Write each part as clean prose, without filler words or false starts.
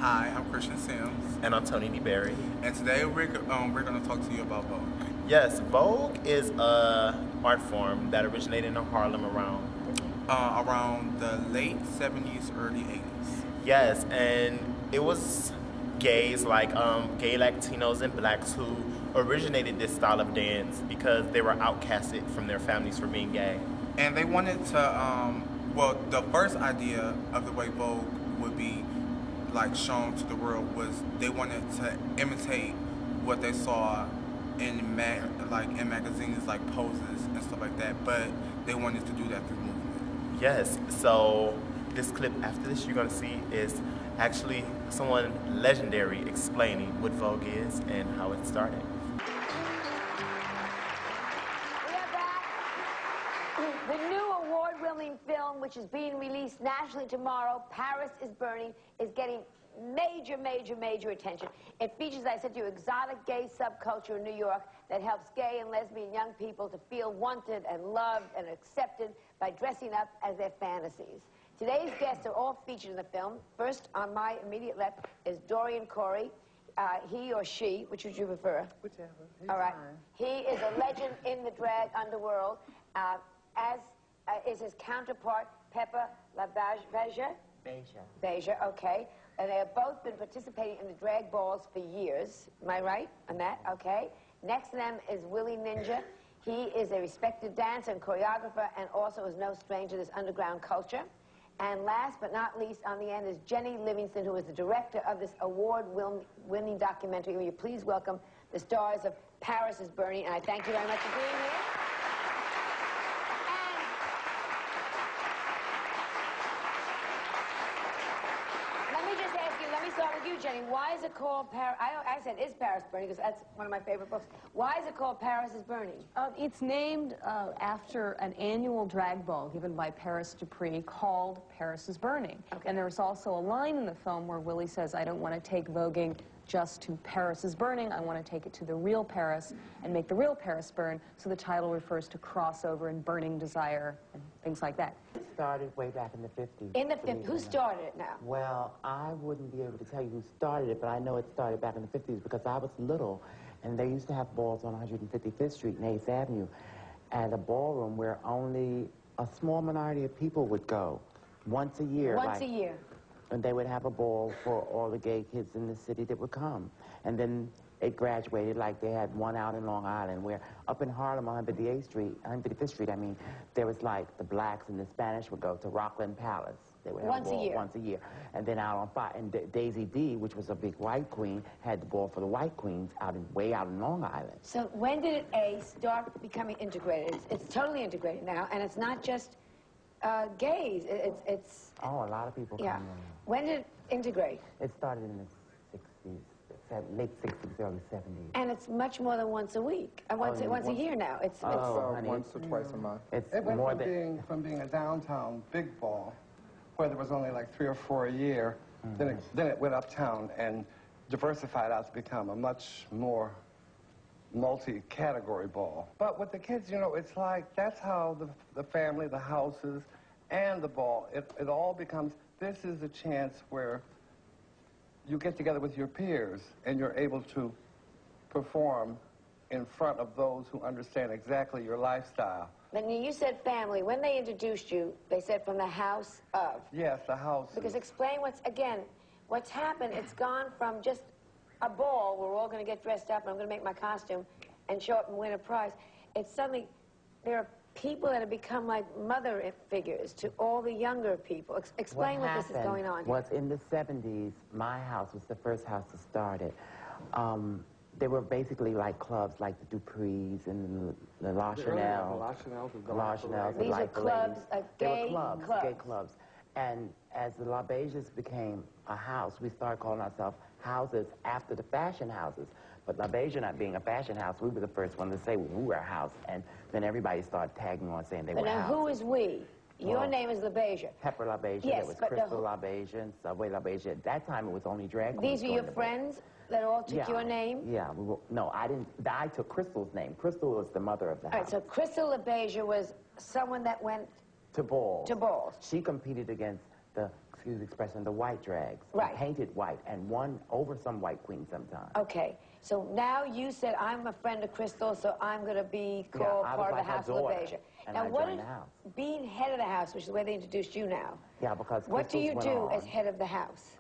Hi, I'm Christian Sims, And I'm Tony DeBerry. and today we're going to talk to you about Vogue. Yes, Vogue is a art form that originated in Harlem Around the late 70s, early 80s. yes, and it was gays like gay Latinos and blacks who originated this style of dance because they were outcasted from their families for being gay. And they wanted to, well, the first idea of the way Vogue would be like shown to the world was they wanted to imitate what they saw in in magazines like Poses and stuff like that, but they wanted to do that through movement. Yes, so this clip after this you're gonna see is actually someone legendary explaining what Vogue is and how it started. We are back. The new award-winning film, which is being released nationally tomorrow, Paris is Burning, is getting major attention. It features, as I said to you, exotic gay subculture in New York that helps gay and lesbian young people to feel wanted and loved and accepted by dressing up as their fantasies. Today's guests are all featured in the film. First, on my immediate left, is Dorian Corey. He or she, which would you prefer? Whichever. All right. He is a legend in the drag underworld, as is his counterpart, Pepper LaBeija. Beja, okay. And they have both been participating in the drag balls for years. Am I right on that? Okay. Next to them is Willie Ninja. He is a respected dancer and choreographer and also is no stranger to this underground culture. And last but not least, on the end is Jenny Livingston, who is the director of this award-winning documentary. Will you please welcome the stars of Paris is Burning, and I thank you very much for being here. Let me start with you, Jenny. Why is it called Paris? I said it's Paris Burning because that's one of my favorite books. Why is it called Paris is Burning? It's named after an annual drag ball given by Paris Dupree called Paris is Burning. Okay. And there's also a line in the film where Willie says, I don't want to take voguing just to Paris is Burning. I want to take it to the real Paris and make the real Paris burn. So the title refers to crossover and burning desire and things like that. It started way back in the 50s. In the 50s. Who started it now? Well, I wouldn't be able to tell you who started it, but I know it started back in the 50s because I was little, and they used to have balls on 155th Street and 8th Avenue, and a ballroom where only a small minority of people would go once a year. Once a year. And they would have a ball for all the gay kids in the city that would come. And then it graduated, like they had one out in Long Island, where up in Harlem on 155th Street, I mean, there was like the blacks and the Spanish would go to Rockland Palace. They would have Once a ball year. Once a year. And then out on Fire, and Daisy D, which was a big white queen, had the ball for the white queens way out in Long Island. So when did it start becoming integrated? It's totally integrated now, and it's not just gays. It's Oh, a lot of people yeah. come in. When did it integrate? It started in the 60s, late 60s, early 70s. And it's much more than once a week. Once a year now. It's honey, Once or twice a month. It's It went more from than... being a downtown big ball, where there was only like 3 or 4 a year, then it went uptown and diversified out to become a much more multi-category ball. But with the kids, you know, it's like that's how the family, the houses, and the ball, it all becomes, this is a chance where you get together with your peers and you're able to perform in front of those who understand exactly your lifestyle. Then you said family. When they introduced you, they said from the house of. Yes, the house. Because explain what's happened. It's gone from just a ball where we're all going to get dressed up and I'm going to make my costume and show up and win a prize. It's suddenly, there are people that have become like mother figures to all the younger people. Explain what this is going on here. Was in the 70s, my house was the first house to start it. They were basically like clubs like the Duprees and the La Chanel. The La Chanels. These are clubs, They were gay clubs. And as the La Beiges became a house, we started calling ourselves houses after the fashion houses. But La Beija not being a fashion house, we were the first one to say we were a house. And then everybody started tagging on saying they were houses. But now who is we? Your name is LaBeija. Pepper LaBeija, yes, there was Crystal LaBeija and Subway LaBeija. At that time, it was only drag queens. These are your friends that all took your name? Yeah. No, I didn't. I took Crystal's name. Crystal was the mother of the house. All right, so Crystal LaBeija was someone that went to balls. To balls. She competed against the, excuse the expression, the white drags. Right. Painted white, and one over some white queen sometimes. Okay. So now you said, I'm a friend of Crystal, so I'm going to be called part of the House of LaBeija. Now, what is being head of the house, which is the way they introduced you now? Yeah, because what do you do as head of the house?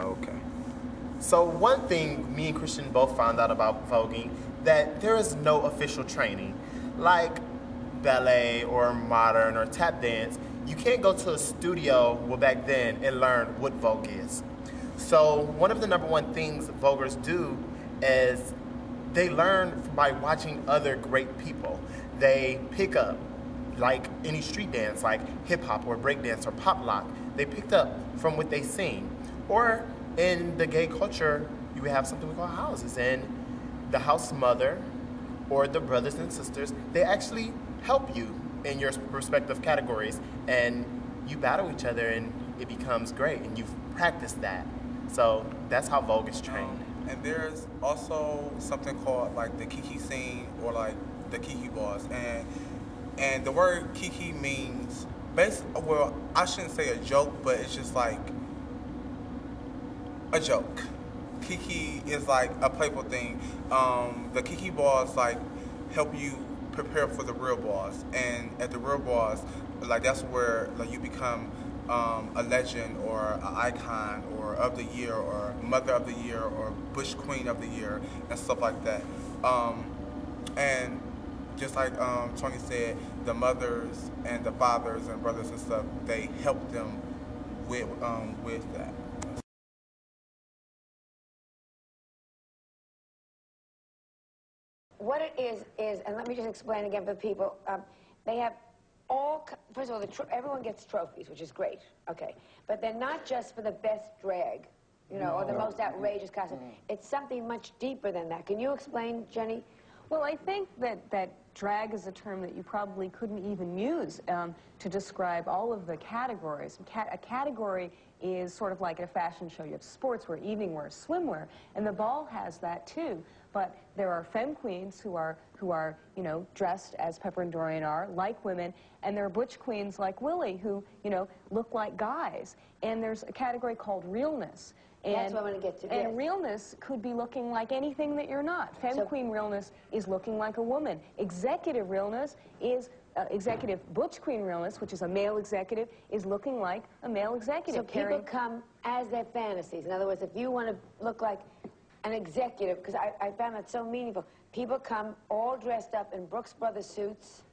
Okay. So one thing me and Christian both found out about voguing, that there is no official training. Like ballet or modern or tap dance, you can't go to a studio, well back then, and learn what Vogue is. So one of the #1 things voguers do is they learn by watching other great people. They pick up, like any street dance, like hip hop or break dance or pop lock, they picked up from what they seen. Or in the gay culture, you have something we call houses, and the house mother or the brothers and sisters, they actually help you in your respective categories, and you battle each other, and it becomes great, and you've practiced that. So that's how Vogue is trained. And there's also something called like the Kiki scene or like the Kiki boss, and the word Kiki means well, I shouldn't say a joke, but it's just like a joke. Kiki is like a playful thing. The Kiki boss like help you prepare for the real boss, and at the real boss, like that's where like you become a legend or an icon or of the year or mother of the year or bush queen of the year and stuff like that. And just like Tony said, the mothers and the fathers and brothers and stuff, they help them with that. What it is, and let me just explain again for the people, they have all, first of all, everyone gets trophies, which is great, okay. But they're not just for the best drag, you know, or the most outrageous costume. It's something much deeper than that. Can you explain, Jenny? Well, I think that drag is a term that you probably couldn't even use to describe all of the categories. A category is sort of like at a fashion show. You have sportswear, evening wear, swimwear, and the ball has that too. But there are femme queens who are you know, dressed as Pepper and Dorian are, like women, and there are butch queens like Willie who, you know, look like guys. And there's a category called realness. And, that's what I'm going to get to. And realness could be looking like anything that you're not. Femme queen realness is looking like a woman. Executive realness is executive butch queen realness, which is a male executive, is looking like a male executive. So people come as their fantasies. In other words, if you want to look like an executive, because I found that so meaningful. People come all dressed up in Brooks Brothers suits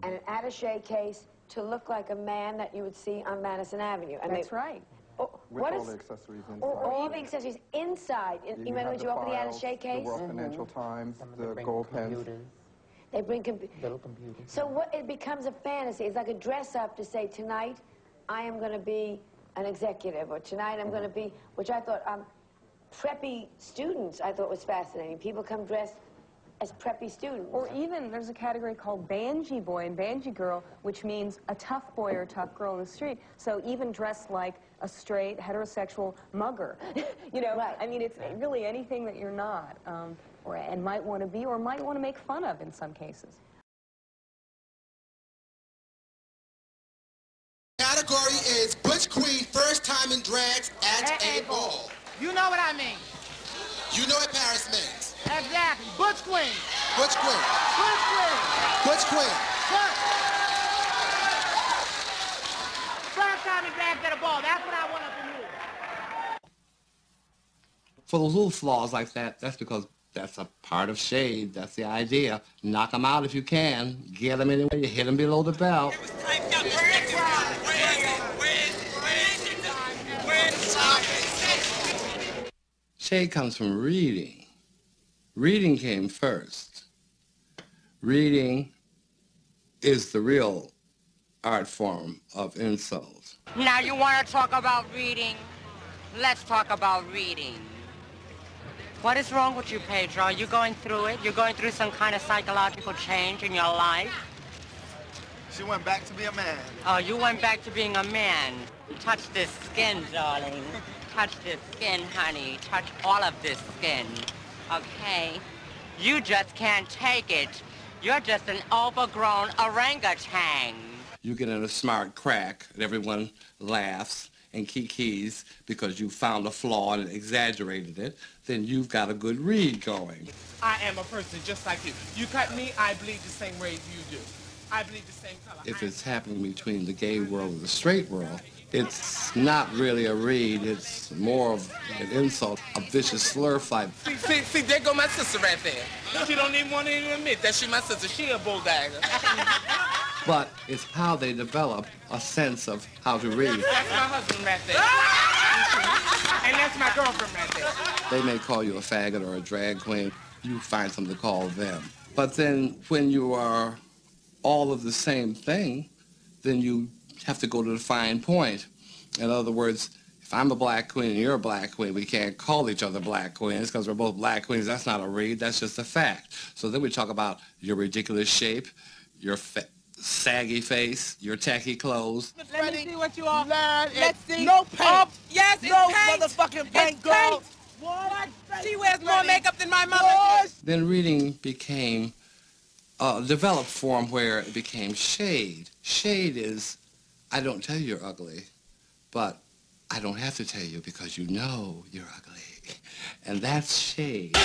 and an attaché case to look like a man that you would see on Madison Avenue. And that's right. With all the accessories inside. All the accessories inside. You remember when you open the attaché case? The World Financial Times, the gold pens. They bring little computers. So what it becomes a fantasy. It's like a dress up to say, tonight I am going to be an executive, or tonight I'm going to be, which I thought, preppy students I thought was fascinating. People come dressed as preppy students. Or even, there's a category called Banji Boy and Banji Girl, which means a tough boy or a tough girl in the street. So even dressed like a straight, heterosexual mugger. You know, right. I mean, it's really anything that you're not, and might want to be, or might want to make fun of in some cases. Category is Butch Queen, first time in drags at a ball. You know what I mean. You know what Paris means. Exactly. Butch Queen. Butch Queen. Butch Queen. Butch Queen. First time in drags at a ball. That's what I want from you. For those little flaws like that, that's because that's a part of shade. That's the idea. Knock them out if you can. Get them anyway. You hit them below the belt. Shade comes from reading. Reading came first. Reading is the real art form of insult. Now you want to talk about reading? Let's talk about reading. What is wrong with you, Pedro? Are you going through it? You're going through some kind of psychological change in your life? She went back to be a man. Oh, you went back to being a man. Touch this skin, darling. Touch this skin, honey. Touch all of this skin, okay? You just can't take it You're just an overgrown orangutan. You get in a smart crack and everyone laughs and kikis because you found a flaw and exaggerated it, then you've got a good read going. I am a person just like you. You cut me, I bleed the same way you do. I bleed the same color. If it's happening between the gay world and the straight world, it's not really a read, it's more of an insult, a vicious slur fight. See, there go my sister right there. She don't even want to even admit that she my sister. She a bulldagger. But it's how they develop a sense of how to read. That's my husband right there. And that's my girlfriend right there. They may call you a faggot or a drag queen. You find something to call them. But then when you are all of the same thing, then you have to go to the fine point. In other words, if I'm a black queen and you're a black queen, we can't call each other black queens because we're both black queens. That's not a read, that's just a fact. So then we talk about your ridiculous shape, your saggy face, your tacky clothes. Let me see what you are. Let's see. No paint. Yes, it's no paint. Motherfucking paint, girl. What? She wears more makeup than my mother did. Then reading became a developed form where it became shade. Shade is, I don't tell you you're ugly, but I don't have to tell you because you know you're ugly. And that's shade.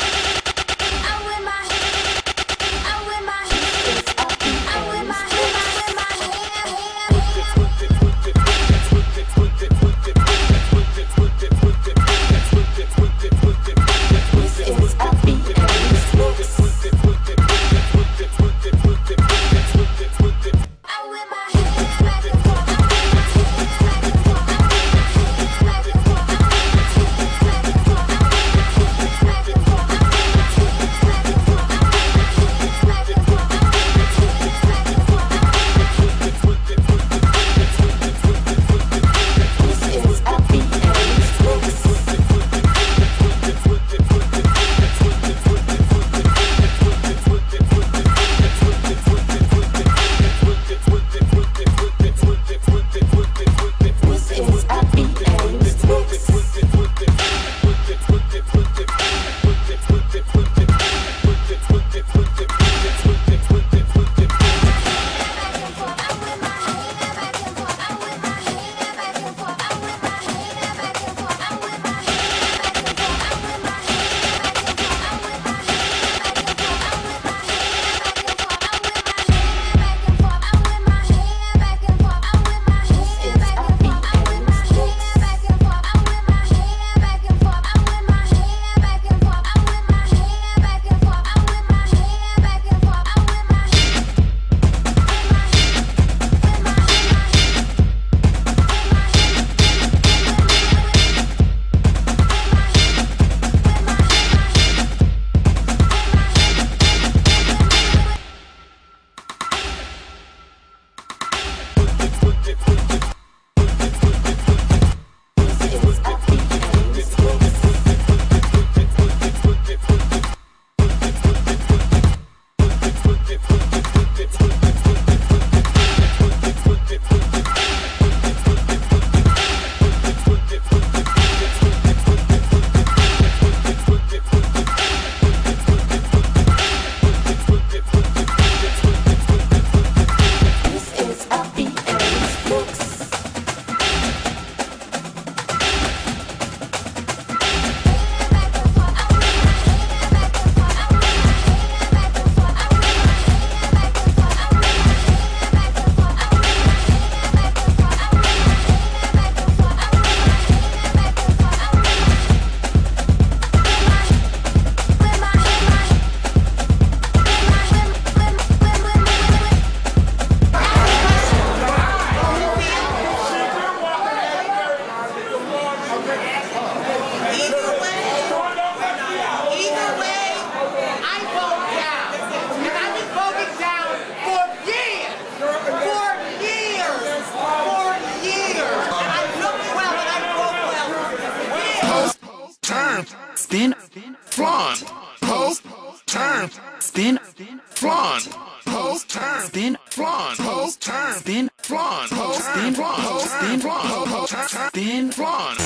spin, flan, post, turn, spin, flan, post, turn, spin, flan, post, turn, spin, flan, post, spin, flan, spin, flan, post, spin, flan.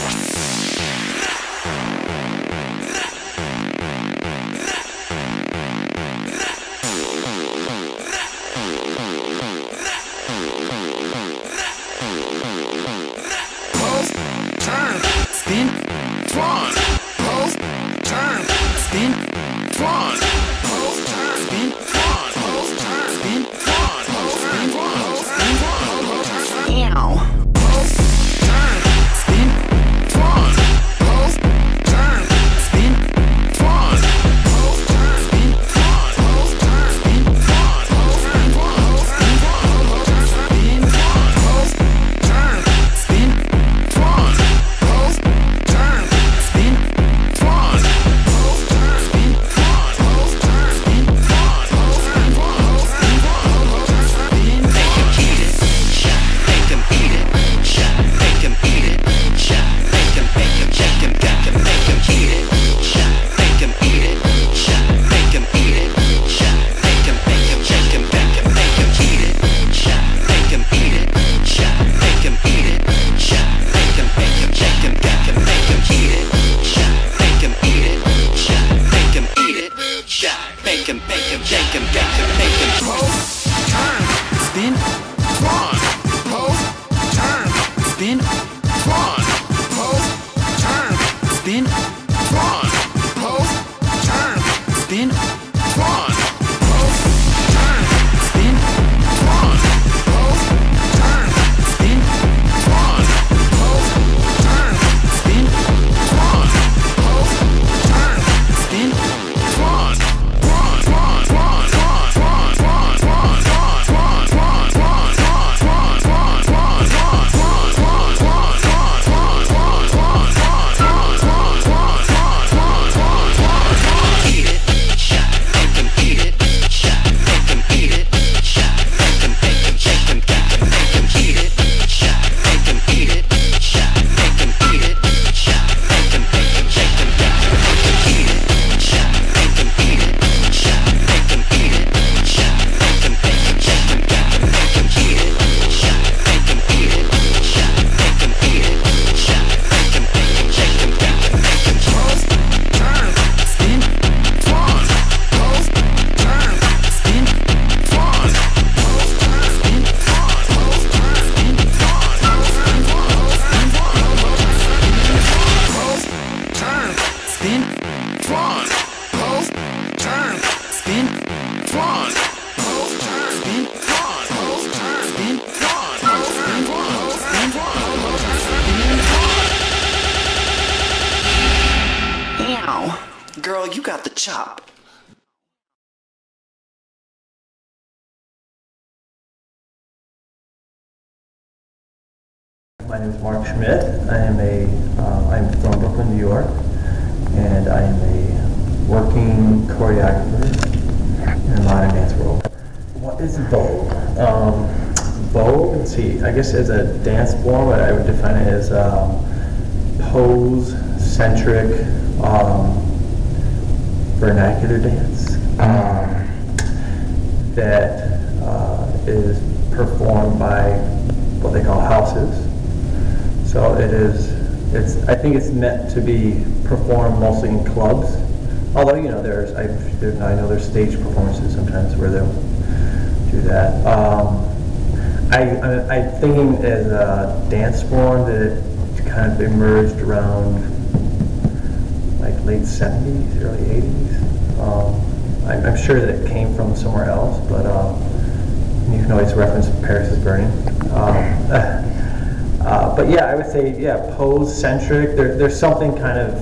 Pose, turn, spin, flawn. Pose, turn, spin, flawn. Pose, turn, spin, flawn. Pose, turn, spin, flawn. Pose, turn, spin, flawn. Pose, turn, spin, flawn. Pose, turn, spin, flawn. Pose, turn, spin, flawn. Girl, you got the chop. My name is Mark Schmidt. I'm from Brooklyn, New York, and I am a working choreographer in the modern dance world. What is Vogue? Vogue, let's see, I guess as a dance form, I would define it as pose-centric vernacular dance that is performed by what they call houses. So I think it's meant to be performed mostly in clubs. Although, you know, I know there's stage performances sometimes where they'll do that. I'm thinking as a dance form that it kind of emerged around like late 70s, early 80s. I'm sure that it came from somewhere else, but you can always reference Paris is Burning. But yeah, I would say, yeah, pose-centric. There's something kind of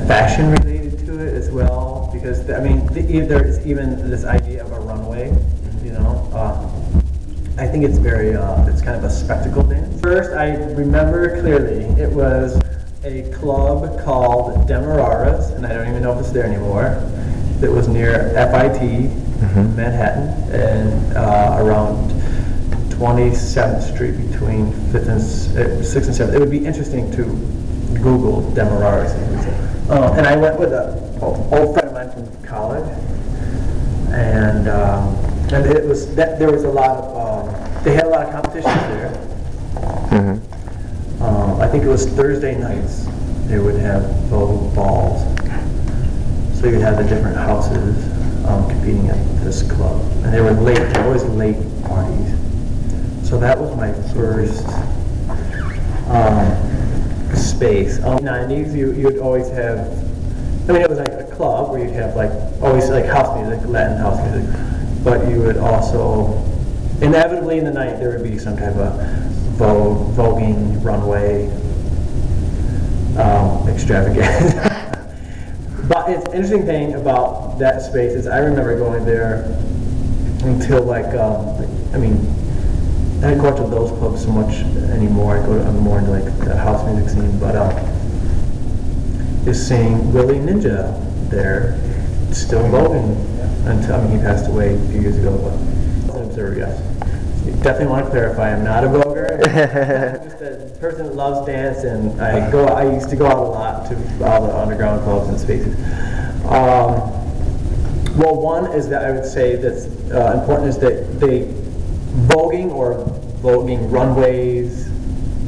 fashion related to it as well, because I mean, there's even this idea of a runway. You know, I think it's very, it's kind of a spectacle dance. First, I remember clearly it was a club called Demerara's, and I don't even know if it's there anymore. It was near FIT, Manhattan, and around 27th Street between 6th and 7th. It would be interesting to Google Demerara's. And I went with an old friend of mine from college, and it was there was a lot of they had a lot of competitions there. I think it was Thursday nights they would have Vogue balls. So you'd have the different houses competing at this club, and they were always late parties. So that was my first space. In the 90s, you'd always have, I mean, it was like a club where you'd have always house music, Latin house music, but you would also, inevitably in the night, there would be some type of voguing, runway, extravaganza. But it's interesting thing about that space is I remember going there until I mean, I don't go to those clubs so much anymore. I'm more into the house music scene, but is seeing Willie Ninja there, still voguing until, I mean, he passed away a few years ago, but I'm an observer, yes. You definitely want to clarify, I'm not a voguer. I'm just a person that loves dance, and I used to go out a lot to all the underground clubs and spaces. Well, one is that I would say that's important is that voguing or voguing runways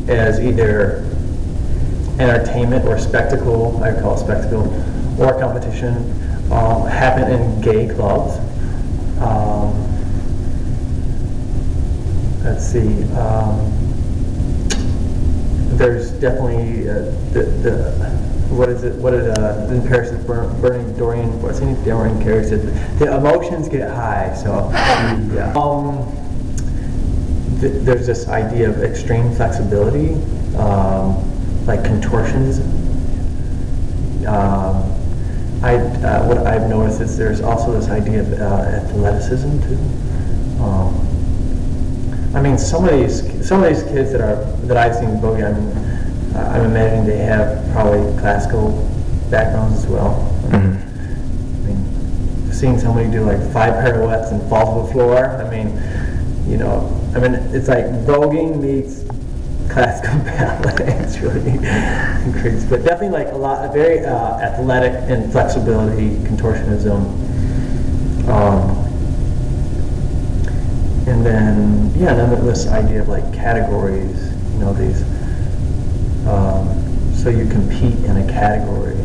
as either entertainment or spectacle, I call it spectacle, or competition, happen in gay clubs. Let's see. There's definitely what is it? What did in Paris is burning Dorian? What's his name? Dorian Carey said the emotions get high. So yeah. There's this idea of extreme flexibility, like contortionism. What I've noticed is there's also this idea of athleticism too. I mean, some of these kids that I've seen Vogue, I mean, I'm imagining they have probably classical backgrounds as well. I mean, seeing somebody do like 5 pirouettes and fall to the floor. I mean, you know, I mean, it's like voguing meets classical ballet. It's really crazy, but definitely like a lot, very athletic and flexibility, contortionism. And then, yeah, then this idea of like categories, you know, these, so you compete in a category,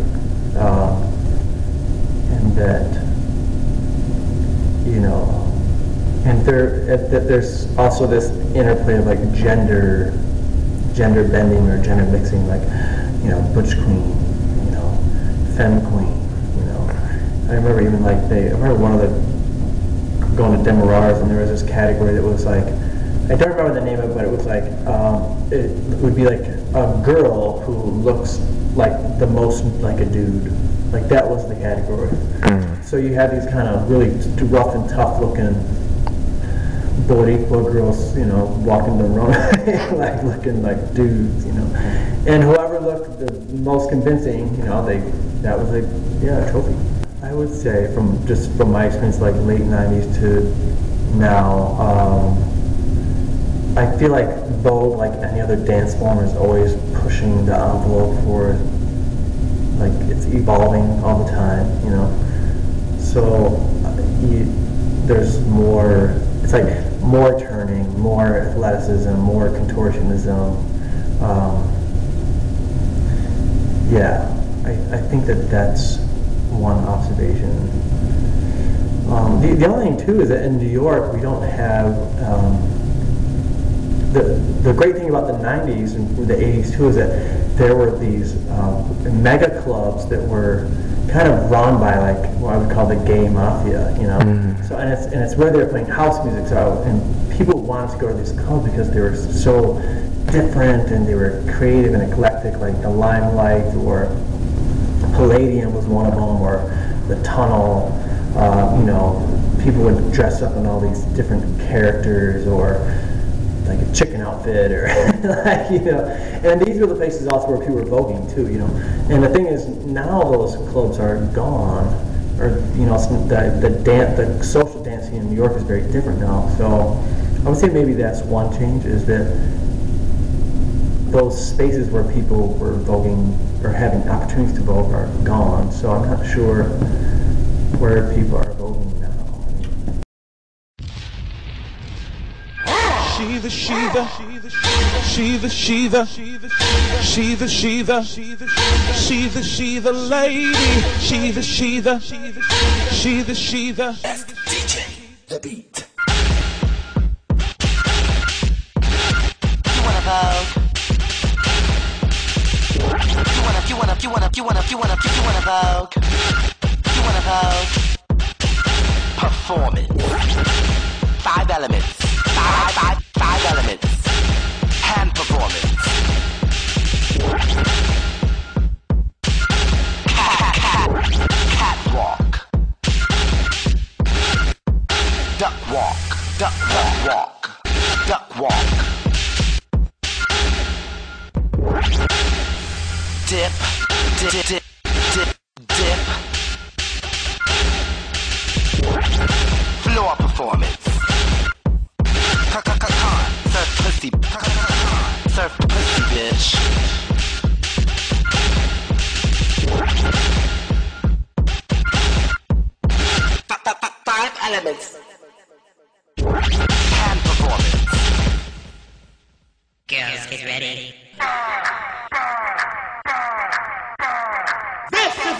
and that, you know, and there's also this interplay of like gender bending or gender mixing, like, you know, butch queen, you know, femme queen, you know. I remember even like I remember one of the, going to Demerars, and there was this category that was like, I don't remember the name of it, but it was like, it would be like a girl who looks like the most like a dude. Like that was the category. So you had these kind of really rough and tough looking Boricua girls, you know, walking the runway, like looking like dudes, you know. And whoever looked the most convincing, you know, that was a trophy. I would say from my experience, like late 90s to now, I feel like Vogue, like any other dance form, is always pushing the envelope for, like, it's evolving all the time, you know. So there's more, it's like more turning, more athleticism, more contortionism. Yeah, I think that's one observation. The other thing too is that in New York we don't have the great thing about the 90s and the 80s too is that there were these mega clubs that were kind of run by like what I would call the gay mafia, you know. So and it's where they were playing house music. So and people wanted to go to these clubs because they were so different and they were creative and eclectic, like the Limelight or Palladium was one of them, or the Tunnel. You know, people would dress up in all these different characters, or like a chicken outfit, or like, you know. And these were the places also where people were voguing too, you know. And the thing is, now those clubs are gone, or you know, the social dancing in New York is very different now. So I would say maybe that's one change, is that those spaces where people were voguing or having opportunities to vogue are gone. So I'm not sure where people are voguing now. She the lady. She the. That's the DJ, the beat. You wanna vogue? You wanna vogue? You wanna vogue? Performance. 5 elements. Five elements. Hand performance. Catwalk. Duck walk. Dip. Floor performance. Surf pussy. Surf pussy, bitch. 5 elements. Hand performance. Girls, get ready. This is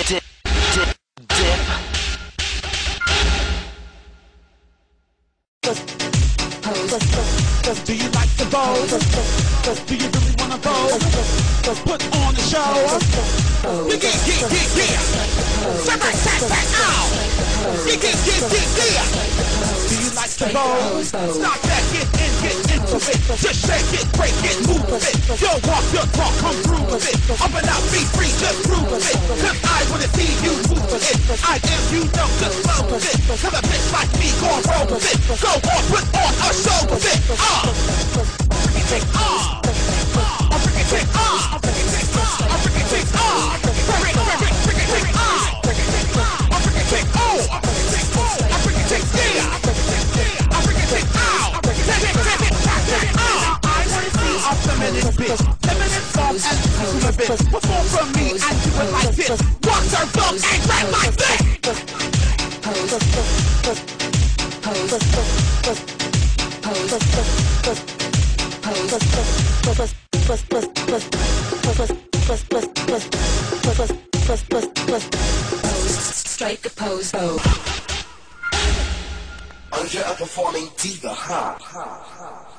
Do you like the Vogue? Do you really wanna Vogue? Put on the show. Yeah. Do you like the Vogue? Stop that, get into it. Just shake it, break it, move it. Your walk, your talk, come through with it. Up and out, be free, just prove it. Cause I wanna see you move with it. I am, you know, just flow with it. Cause a bitch like me gon' roll with it. Go on, put on a show with it. Perform for me and do it like this. Walk her book and rap like this. Strike a pose. Oh, you're a performing diva, huh?